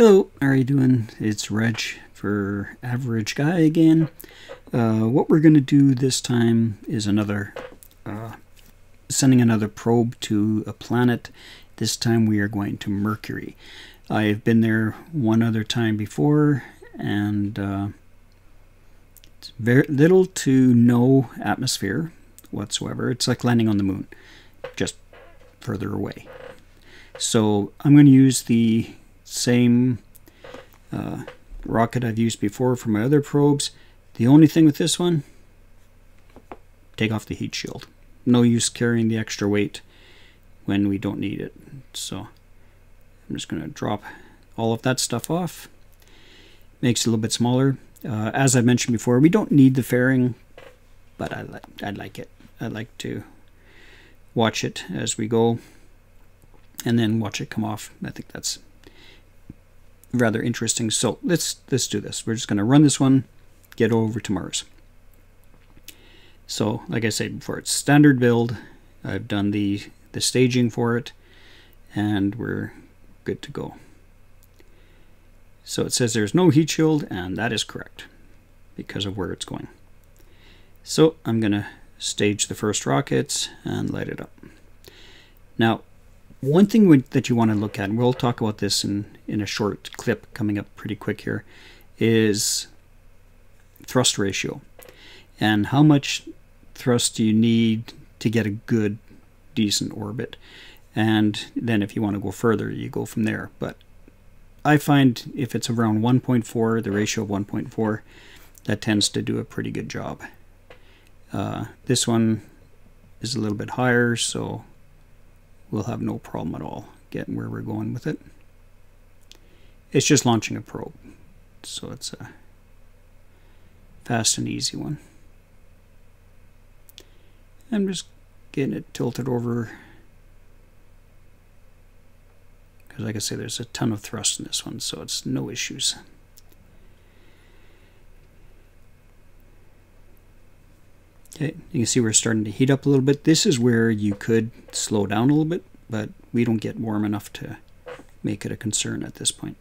Hello, how are you doing? It's Reg for Aver Reg Guy again. What we're going to do this time is sending another probe to a planet. This time we are going to Mercury. I've been there one other time before, and it's very little to no atmosphere whatsoever. It's like landing on the moon, just further away. So I'm going to use the same rocket I've used before for my other probes. The only thing with this one, take off the heat shield. No use carrying the extra weight when we don't need it. So I'm just going to drop all of that stuff off. Makes it a little bit smaller. As I mentioned before, we don't need the fairing, but I like it. I like to watch it as we go and then watch it come off. I think that's rather interesting. So let's do this. We're just going to run this one, get over to Mars. So like I said before, it's standard build. I've done the staging for it, and we're good to go. So it says there's no heat shield, and that is correct because of where it's going. So I'm going to stage the first rockets and light it up. Now, one thing that you want to look at, and we'll talk about this in a short clip coming up pretty quick here, is thrust ratio. And how much thrust do you need to get a good, decent orbit? And then if you want to go further, you go from there. But I find if it's around 1.4, the ratio of 1.4, that tends to do a pretty good job. This one is a little bit higher, so we'll have no problem at all getting where we're going with it. It's just launching a probe, so it's a fast and easy one. I'm just getting it tilted over because, like I say, there's a ton of thrust in this one, so it's no issues. Okay, you can see we're starting to heat up a little bit. This is where you could slow down a little bit, but we don't get warm enough to make it a concern at this point.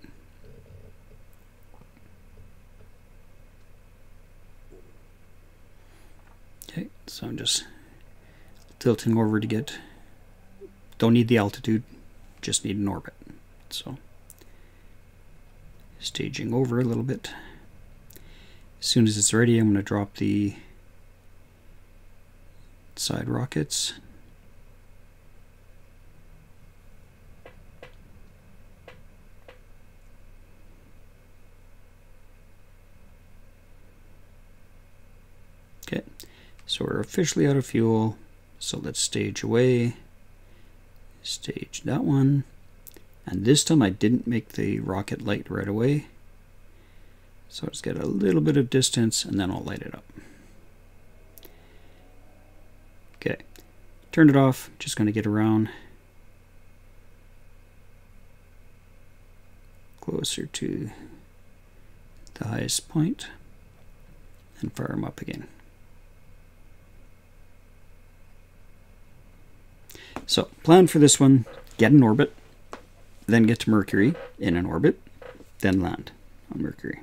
Okay, so I'm just tilting over to get, don't need the altitude, just need an orbit. So staging over a little bit. As soon as it's ready, I'm going to drop the side rockets. Okay, so we're officially out of fuel, so let's stage away. Stage that one, and this time I didn't make the rocket light right away, so let's get a little bit of distance and then I'll light it up. Okay, turn it off, just going to get around closer to the highest point and fire them up again. So, plan for this one, get in orbit, then get to Mercury in an orbit, then land on Mercury.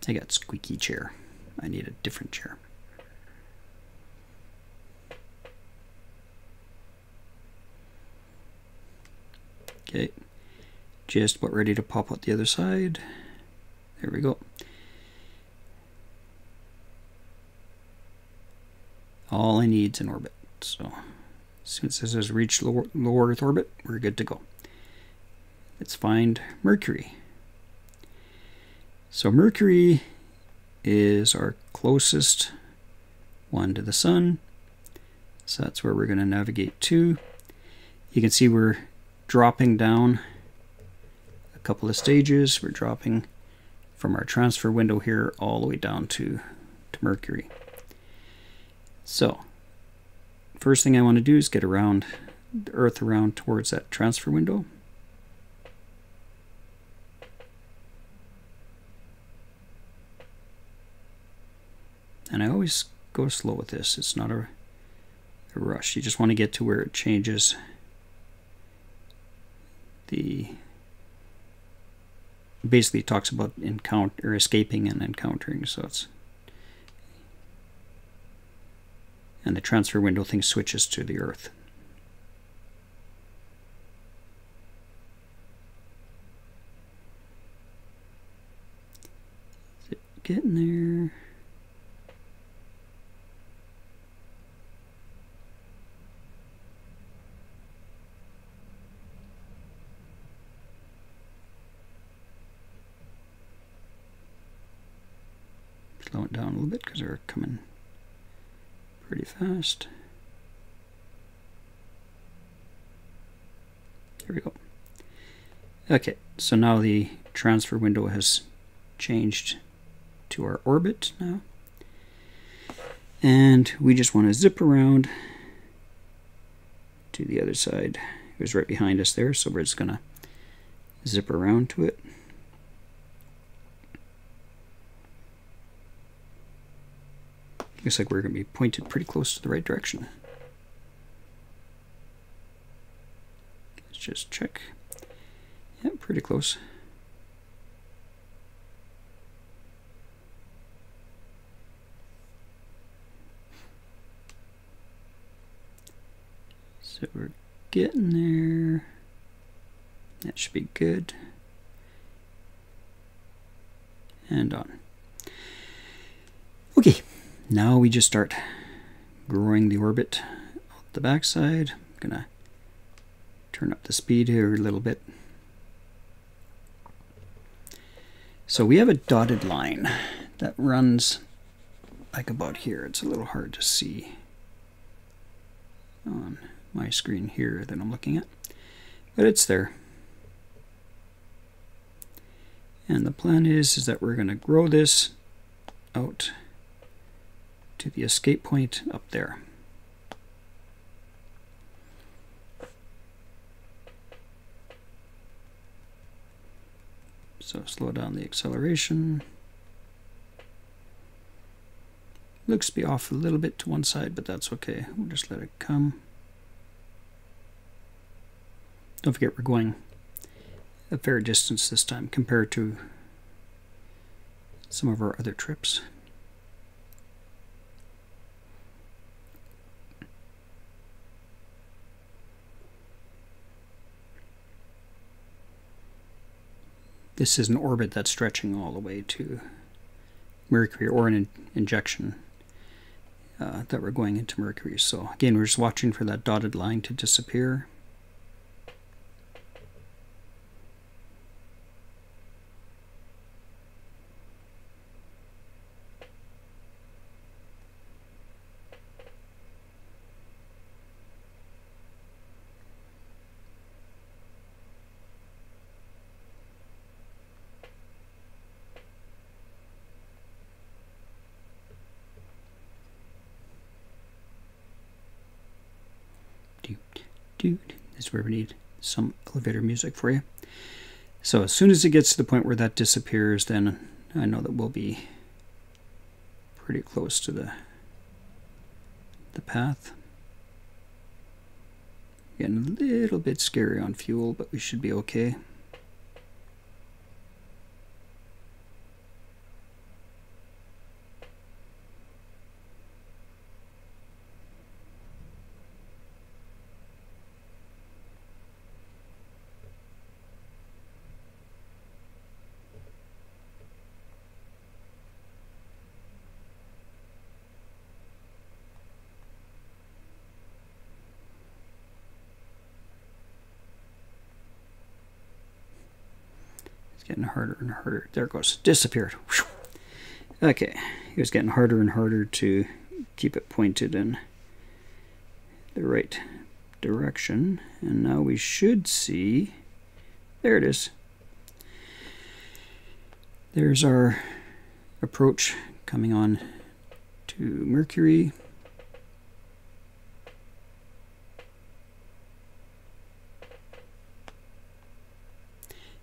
I got squeaky chair. I need a different chair. Okay, just about ready to pop out the other side. There we go. All I need is an orbit. So as soon as this has reached low Earth orbit, we're good to go. Let's find Mercury. So Mercury is our closest one to the sun. So that's where we're going to navigate to. You can see we're dropping down a couple of stages. We're dropping from our transfer window here all the way down to Mercury. So first thing I want to do is get around the Earth around towards that transfer window. And I always go slow with this. It's not a rush. You just want to get to where it changes the basically talks about escaping and encountering. So it's, and the transfer window thing switches to the Earth. Is it getting there? Slow it down a little bit because they're coming pretty fast. There we go. Okay, so now the transfer window has changed to our orbit now. And we just want to zip around to the other side. It was right behind us there, so we're just going to zip around to it. Looks like we're going to be pointed pretty close to the right direction. Let's just check. Yeah, pretty close. So we're getting there. That should be good. And on. Okay. Now we just start growing the orbit out the backside. I'm gonna turn up the speed here a little bit. So we have a dotted line that runs like about here. It's a little hard to see on my screen here that I'm looking at, but it's there. And the plan is that we're gonna grow this out to the escape point up there. So slow down the acceleration. Looks to be off a little bit to one side, but that's okay. We'll just let it come. Don't forget we're going a fair distance this time compared to some of our other trips. This is an orbit that's stretching all the way to Mercury, or an injection that we're going into Mercury. So again, we're just watching for that dotted line to disappear. This is where we need some elevator music for you. So as soon as it gets to the point where that disappears, then I know that we'll be pretty close to the path. Getting a little bit scary on fuel, but we should be okay. Getting harder and harder. There it goes. Disappeared. Okay. It was getting harder and harder to keep it pointed in the right direction. And now we should see... There it is. There's our approach coming on to Mercury.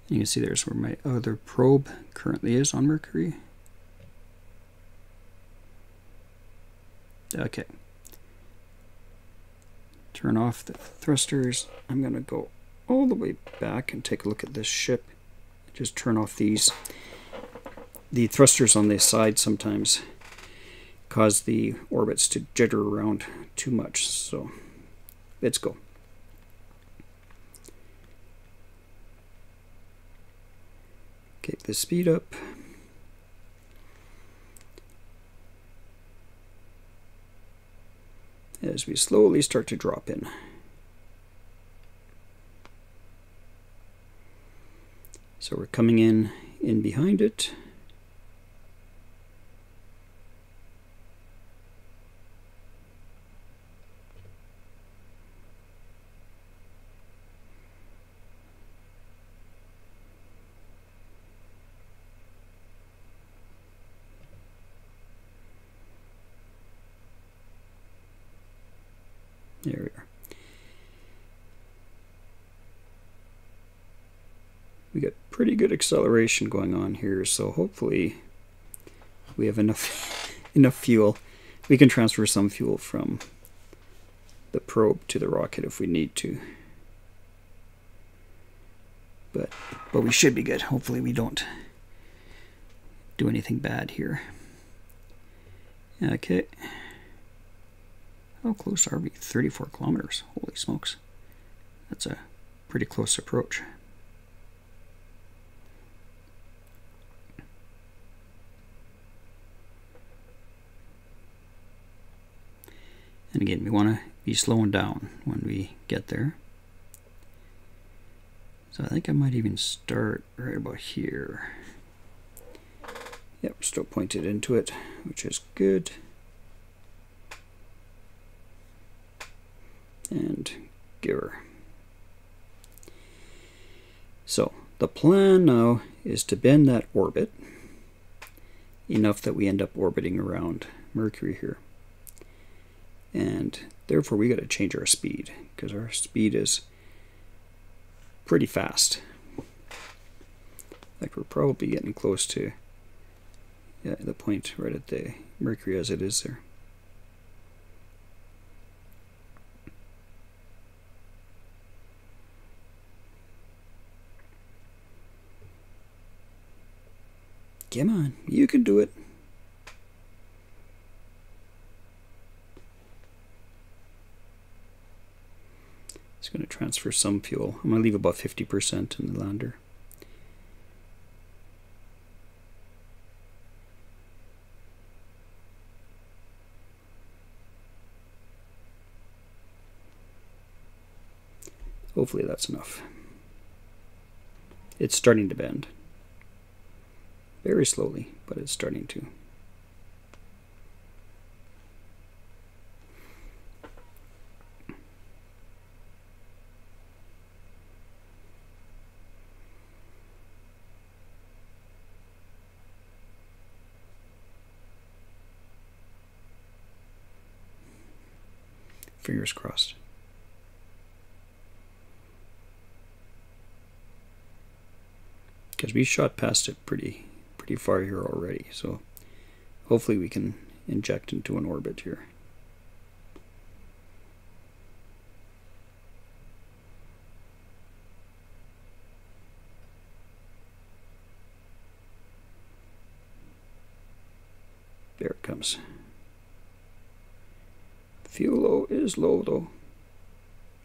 You can see there's where my other probe currently is on Mercury. Okay. Turn off the thrusters. I'm going to go all the way back and take a look at this ship. Just turn off these. The thrusters on this side sometimes cause the orbits to jitter around too much, so let's go. Get the speed up. As we slowly start to drop in. So we're coming in behind it. There we are. We got pretty good acceleration going on here, so hopefully we have enough fuel. We can transfer some fuel from the probe to the rocket if we need to. But we should be good. Hopefully we don't do anything bad here. Okay. How close are we? 34 kilometers. Holy smokes. That's a pretty close approach. And again, we want to be slowing down when we get there. So I think I might even start right about here. Yep, we're still pointed into it, which is good. And give her. So the plan now is to bend that orbit enough that we end up orbiting around Mercury here. And therefore we got to change our speed, because our speed is pretty fast. Like we're probably getting close to the point right at the Mercury as it is there. Come on, you can do it. It's going to transfer some fuel. I'm going to leave about 50% in the lander. Hopefully that's enough. It's starting to bend. Very slowly, but it's starting to. Fingers crossed. Because we shot past it pretty far here already, so hopefully we can inject into an orbit here. There it comes. Fuel low is low though.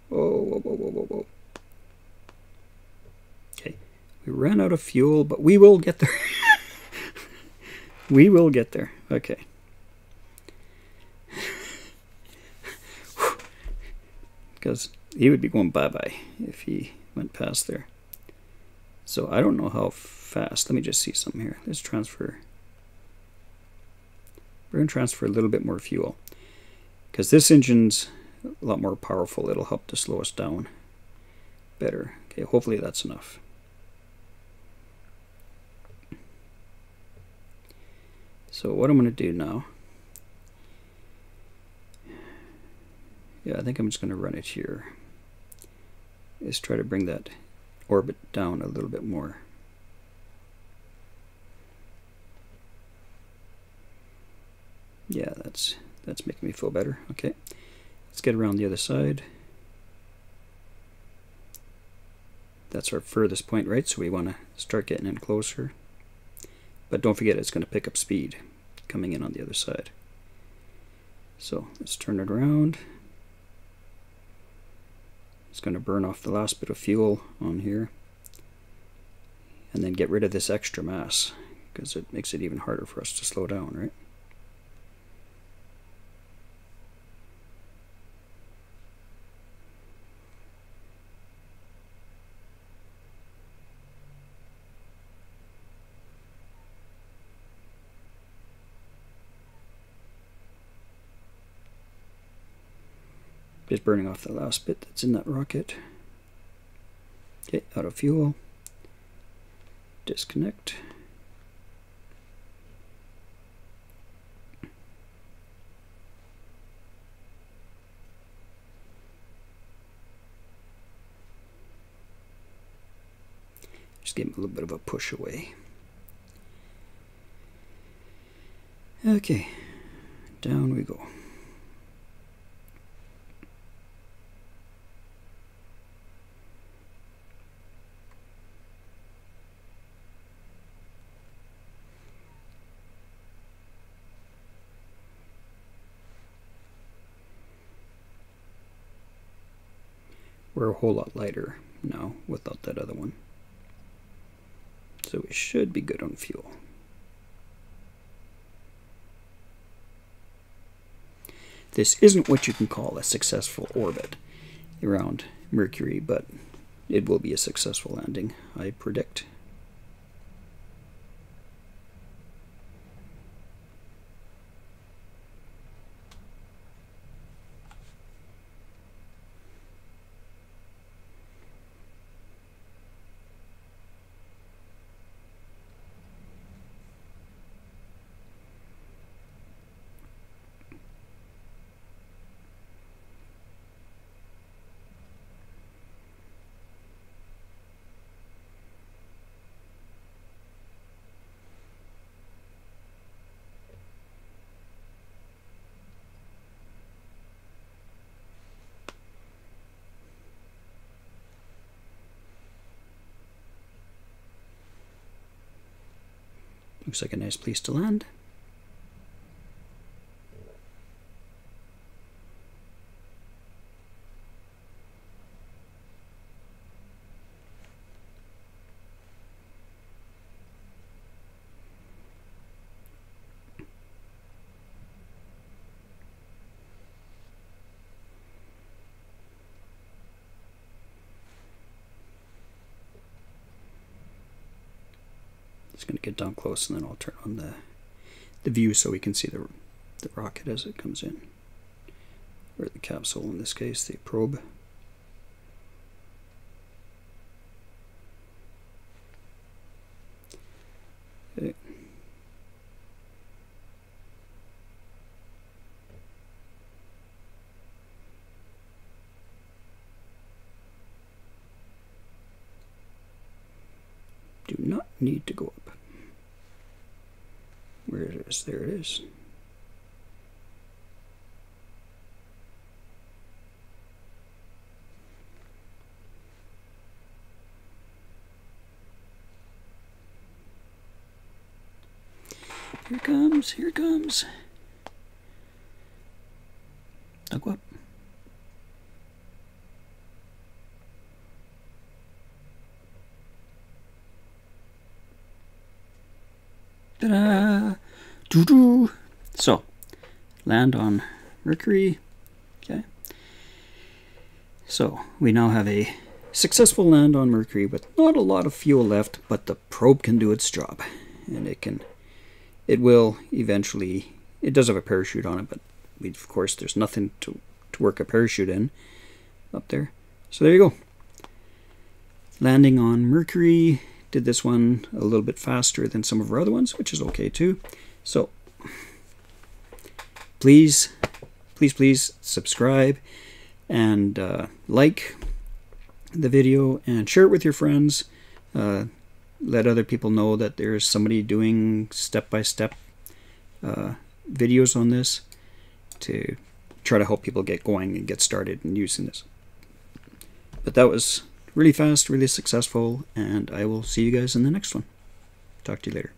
Whoa, whoa, whoa, whoa, whoa, whoa. Okay, we ran out of fuel, but we will get there. We will get there. Okay. Because he would be going bye-bye if he went past there. So I don't know how fast. Let me just see something here. Let's transfer. We're going to transfer a little bit more fuel. Because this engine's a lot more powerful. It'll help to slow us down better. Okay, hopefully that's enough. So what I'm going to do now, yeah, I think I'm just going to run it here, is try to bring that orbit down a little bit more. Yeah, that's making me feel better. Okay, let's get around the other side. That's our furthest point, right? So we want to start getting in closer. But don't forget, it's going to pick up speed coming in on the other side. So let's turn it around. It's going to burn off the last bit of fuel on here. And then get rid of this extra mass, because it makes it even harder for us to slow down, right? Just burning off the last bit that's in that rocket. Okay, out of fuel. Disconnect. Just give him a little bit of a push away. Okay, down we go. We're a whole lot lighter now without that other one. So we should be good on fuel. This isn't what you can call a successful orbit around Mercury, but it will be a successful landing, I predict. Looks like a nice place to land. Just going to get down close, and then I'll turn on the view so we can see the rocket as it comes in, or the capsule in this case, the probe. Okay. Do not need to go up. Where it is, there it is. Here it comes, here it comes. I'll go up. Ta-da! Doo-doo! So, land on Mercury. Okay. So, we now have a successful land on Mercury with not a lot of fuel left, but the probe can do its job. And it will eventually, it does have a parachute on it, but of course there's nothing to work a parachute in up there. So there you go. Landing on Mercury. Did this one a little bit faster than some of our other ones, which is okay too. So please subscribe and like the video and share it with your friends. Let other people know that there's somebody doing step-by-step videos on this to try to help people get going and get started in using this. But that was really fast, really successful, and I will see you guys in the next one. Talk to you later.